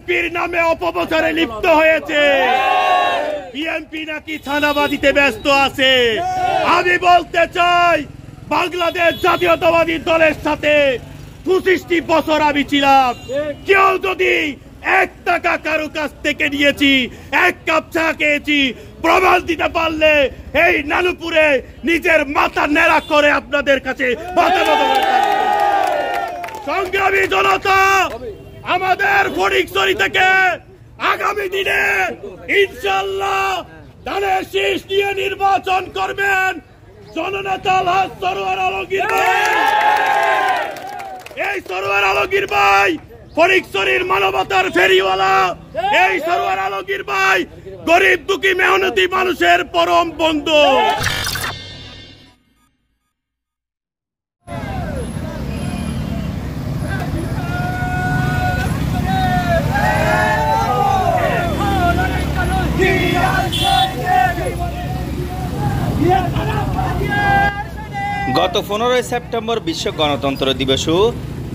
বিএনপির নামে অপপ্রচারে লিপ্ত হয়েছে। বিএনপি নাকি ছানাবাজিতে ব্যস্ত আছে। আমি বলতে চাই, বাংলাদেশ জাতীয়তাবাদী দলের সাথে 65 বছর আমি ছিলাম। কেউ যদি 1 টাকা কারো কাছ থেকে নিয়েছি, 1 কাপ চা খেয়েছি, প্রমাণ দিতে পারলে এই নানুপুরে নিজের মাথা ন্যাড়া করে আপনাদের কাছে সংগ্রামী জনতা, আমাদের ফটিকছড়ি থেকে আগামী দিনে ইনশাআল্লাহ ধানের শীষ নিয়ে নির্বাচন করবেন জননেতা আলহাজ সরওয়ার আলমগীর ভাই। এই সরওয়ার আলমগীর ভাই ফটিকছড়ির মানবতার ফেরিওয়ালা। এই সরওয়ার আলমগীর ভাই গরিব দুঃখী মেহনতি মানুষের পরম বন্ধু। গত 15 সেপ্টেম্বর বিশ্ব গণতন্ত্র দিবসও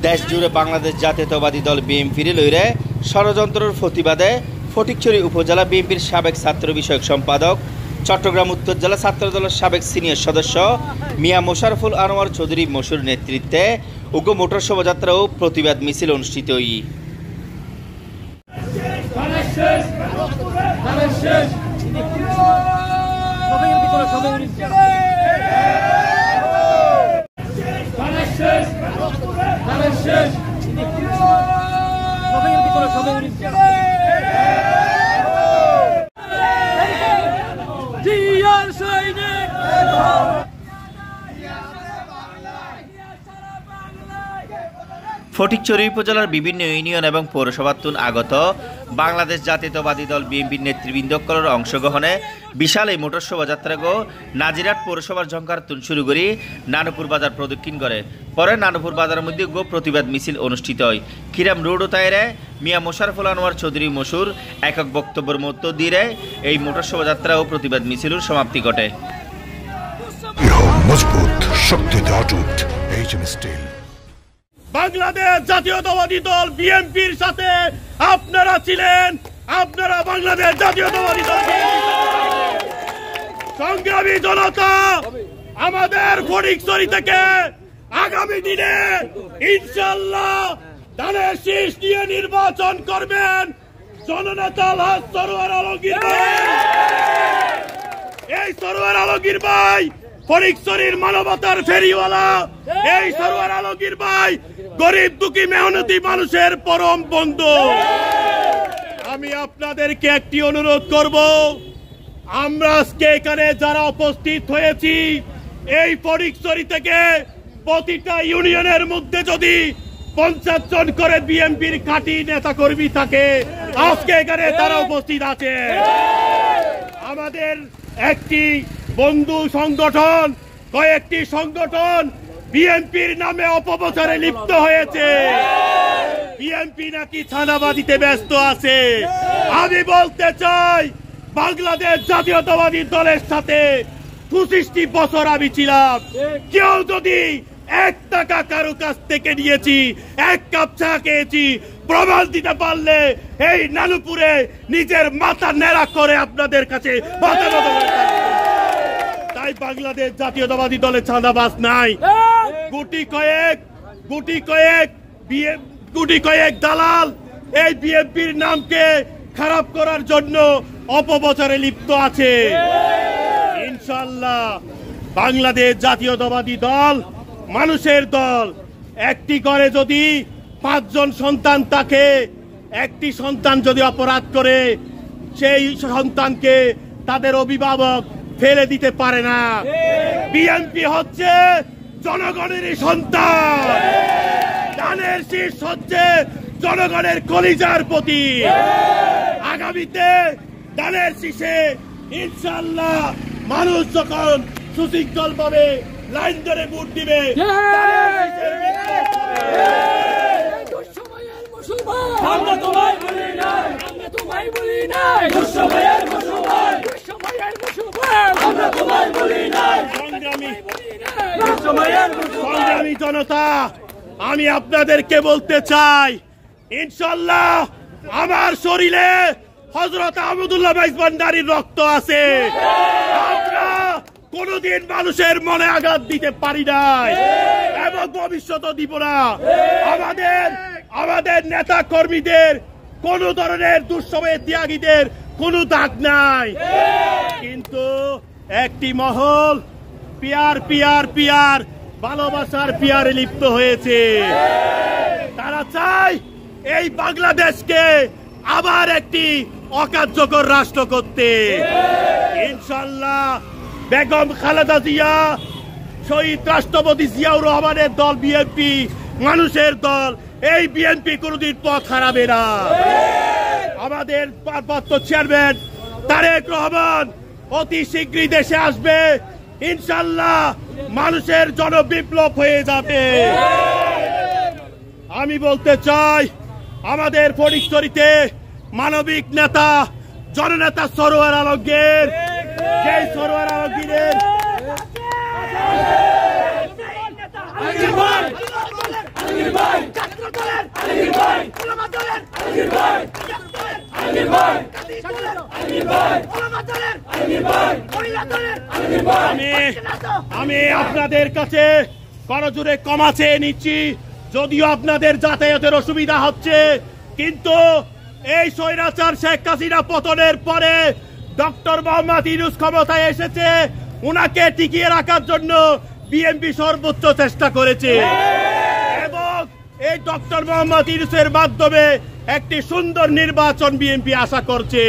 দেশ জুড়ে বাংলাদেশ জাতীয়তাবাদী দল বিএনপির লইরে ষড়যন্ত্রের প্রতিবাদে ফটিকছড়ি উপজেলা বিএনপির সাবেক ছাত্র বিষয়ক সম্পাদক, চট্টগ্রাম উত্তর জেলা ছাত্র দলের সাবেক সিনিয়র সদস্য মিয়া মোশাররফুল আনোয়ার চৌধুরী মশুর নেতৃত্বে উগ্র মোটর শোভাযাত্রা ও প্রতিবাদ মিছিল অনুষ্ঠিত হয়। ফটিকছড়ি উপজেলার বিভিন্ন ইউনিয়ন এবং পৌরসভাতুন আগত বাংলাদেশ জাতীয়তাবাদী দল বিএনপির নেতৃবৃন্দকলের অংশগ্রহণে বিশাল এই মোটর শোভাযাত্রাকে নাজিরহাট পৌরসভার ঝংকারতুন শুরু করে নানুপুর বাজার প্রদক্ষিণ করে। পরে নানুপুর বাজারের মধ্যে প্রতিবাদ মিছিল অনুষ্ঠিত হয়। খিরাম রোড ও তাইরে মিয়া মোশাররফুল আনোয়ার চৌধুরী মশুর একক বক্তব্যের মধ্য দিয়ে এই মোটর শোভাযাত্রা ও প্রতিবাদ মিছিলের সমাপ্তি ঘটে। বাংলাদেশ জাতীয়তাবাদী দল বিএনপির সাথে আপনারা ছিলেন, আপনারা বাংলাদেশ জাতীয়তাবাদী দল। সংগ্রামী জনতা, আমাদের ফটিকছড়ি থেকে আগামী দিনে ইনশাআল্লাহ ধানের শীষ নিয়ে নির্বাচন করবেন জননেতা আলহাজ সরওয়ার আলমগীর ভাই। এই সরওয়ার আলমগীর ভাই ফটিকছড়ির মানবতার ফেরিওয়ালা। এই সরওয়ার আলমগীর ভাই গরিব দুঃখী মেহনতি মানুষের পরম বন্ধু। আমি আপনাদেরকে একটি অনুরোধ করব, আমরা আজকে এখানে যারা উপস্থিত হয়েছি, এই ফটিকছড়ি থেকে প্রতিটা ইউনিয়নের মধ্যে যদি 50 জন করে বিএনপির খাঁটি নেতা কর্মী থাকে, আজকে এখানে তারা উপস্থিত আছে। আমাদের একটি বন্ধু সংগঠন, কয়েকটি সংগঠন বিএনপির নামে অপপ্রচারে লিপ্ত হয়েছে। বিএনপি নাকি ছানাবাজিতে ব্যস্ত আছে। আমি বলতে চাই, বাংলাদেশ জাতীয়তাবাদী দলের সাথে 65 বছর আমি ছিলাম। কেউ যদি 1 টাকা কারো কাছ থেকে নিয়েছি, 1 কাপ চা খেয়েছি, প্রমাণ দিতে পারলে এই নানুপুরে নিজের মাথা ন্যাড়া করে আপনাদের কাছে তাই বাংলাদেশ জাতীয়তাবাদী দলের ছাঁদাবাজ নাই। গুটি কয়েক দালাল এই বিএনপির নামকে খারাপ করার জন্য অপপ্রচারে লিপ্ত আছে। ইনশাআল্লাহ বাংলাদেশ জাতীয়তাবাদী দল মানুষের দল। একটি ঘরে যদি 5 জন সন্তান থাকে, একটি সন্তান যদি অপরাধ করে, সেই সন্তানকে তাদের অভিভাবক ফেলে দিতে পারে না। বিএনপি হচ্ছে জনগণের সন্তান। ধানের শীষ হচ্ছে জনগণের কলিজার প্রতি। আগামীতে ধানের শীষে ইনশাআল্লাহ মানুষ যখন সুশৃঙ্খল ভাবে লাইন ধরে ভোট দিবে, সংগ্রামী জনতা, আমি আপনাদেরকে বলতে চাই, ইনশাআল্লাহ আমার শরীরে হযরত আহমদুল্লাহ বাইস ভান্ডারীর রক্ত আছে। আমরা কোনদিন মানুষের মনে আঘাত দিতে পারি নাই এবং ভবিষ্যতও দিব না। আমাদের নেতা কর্মীদের কোন ধরনের দুঃসময়ে ত্যাগীদের কোন দাগ নাই, কিন্তু একটি মহল পিয়ার ভালোবাসার পিয়ারে লিপ্ত হয়েছে। তারা চায় এই বাংলাদেশকে আবার একটি অকার্যকর রাষ্ট্র করতে। ইনশাআল্লাহ বেগম খালেদা জিয়া, শহীদ রাষ্ট্রপতি জিয়াউর রহমানের দল বিএনপি, মানুষের দল, এই বিএনপি কোনদিন পথ হারাবে না। আমাদের ভারপ্রাপ্ত চেয়ারম্যান তারেক রহমান অতি শীঘ্রই দেশে আসবে, ইনশাআল্লাহ মানুষের জনবিপ্লব হয়ে যাবে। আমি বলতে চাই, আমাদের ফটিকছড়িতে মানবিক নেতা জননেতা সরোয়ার আলমগীর, সেই সরোয়ার আলমগীরের আমি আপনাদের কাছে করজোড়ে ক্ষমা চেয়ে নিচ্ছি, যদিও আপনাদের যাতায়াতের অসুবিধা হচ্ছে, কিন্তু এই স্বৈরাচার শেখ হাসিনা পতনের পরে ডক্টর মোহাম্মদ ইউনূস ক্ষমতায় এসেছে, উনাকে টিকিয়ে রাখার জন্য বিএনপি সর্বোচ্চ চেষ্টা করেছে এবং এই ডক্টর মোহাম্মদ ইউনূসের মাধ্যমে একটি সুন্দর নির্বাচন বিএনপি আশা করছে।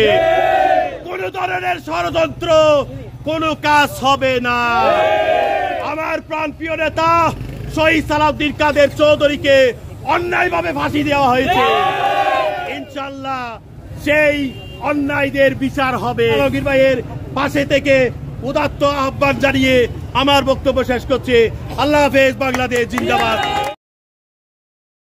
কোন ধরনের ষড়যন্ত্র কোনো কাজ হবে না। আমার প্রাণপ্রিয় নেতা শহীদ সালাউদ্দিন কাদের চৌধুরীকে অন্যায়ভাবে ফাঁসি দেওয়া হয়েছে, ইনশাআল্লাহ সেই অন্যায়দের বিচার হবে। আলমগীর ভাইয়ের পাশে থেকে উদাত্ত আহ্বান জানিয়ে আমার বক্তব্য শেষ করছে। আল্লাহ হাফেজ, বাংলাদেশ জিন্দাবাদ।